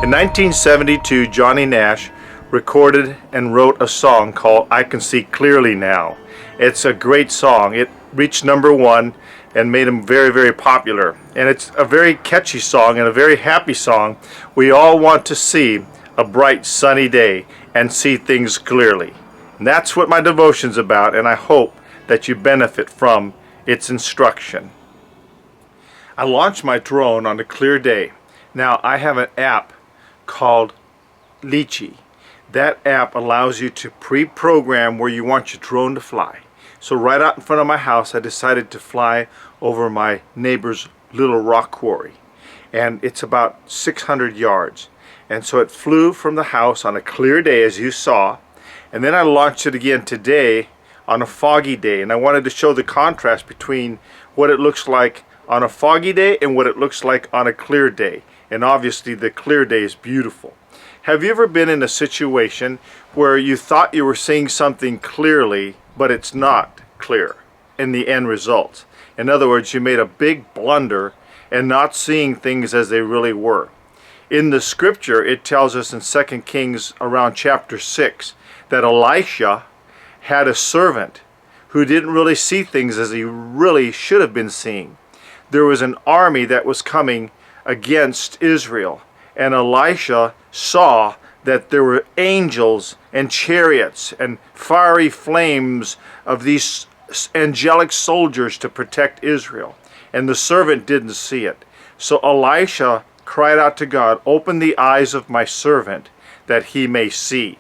In 1972, Johnny Nash recorded and wrote a song called I Can See Clearly Now. It's a great song. It reached #1 and made him very, very popular. And it's a very catchy song and a very happy song. We all want to see a bright sunny day and see things clearly. And that's what my devotion's about, and I hope that you benefit from its instruction. I launched my drone on a clear day. Now I have an app called Lychee. That app allows you to pre-program where you want your drone to fly. So right out in front of my house, I decided to fly over my neighbor's little rock quarry. And it's about 600 yards. And so it flew from the house on a clear day, as you saw. And then I launched it again today on a foggy day. And I wanted to show the contrast between what it looks like on a foggy day and what it looks like on a clear day. And obviously the clear day is beautiful. Have you ever been in a situation where you thought you were seeing something clearly, but it's not clear in the end result? In other words, you made a big blunder and not seeing things as they really were. In the scripture, it tells us in 2 Kings around chapter 6 that Elisha had a servant who didn't really see things as he really should have been seeing. There was an army that was coming against Israel, and Elisha saw that there were angels and chariots and fiery flames of these angelic soldiers to protect Israel, and the servant didn't see it. So Elisha cried out to God, "Open the eyes of my servant that he may see."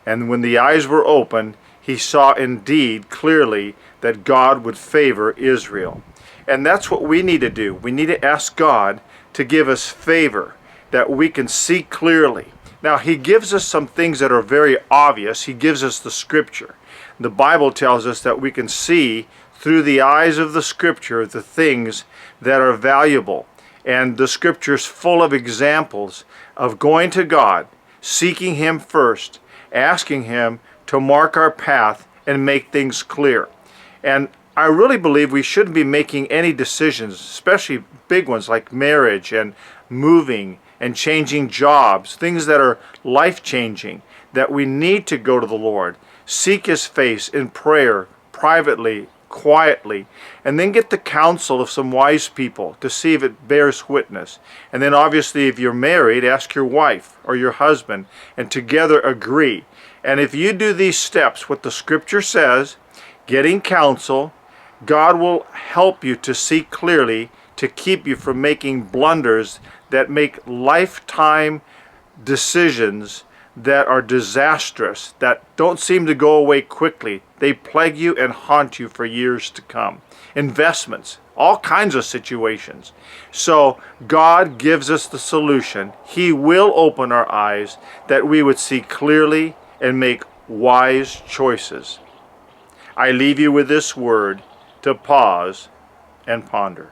And when the eyes were opened, he saw indeed clearly that God would favor Israel. And that's what we need to do. We need to ask God to give us favor, that we can see clearly. Now, he gives us some things that are very obvious. He gives us the scripture. The Bible tells us that we can see through the eyes of the scripture the things that are valuable. And the scripture's full of examples of going to God, seeking him first, asking him to mark our path and make things clear. And I really believe we shouldn't be making any decisions, especially big ones like marriage and moving and changing jobs, things that are life-changing, that we need to go to the Lord, seek his face in prayer, privately, quietly, and then get the counsel of some wise people to see if it bears witness. And then obviously if you're married, ask your wife or your husband and together agree. And if you do these steps, what the scripture says, getting counsel, God will help you to see clearly, to keep you from making blunders that make lifetime decisions that are disastrous, that don't seem to go away quickly. They plague you and haunt you for years to come. Investments, all kinds of situations. So God gives us the solution. He will open our eyes that we would see clearly and make wise choices. I leave you with this word to pause and ponder.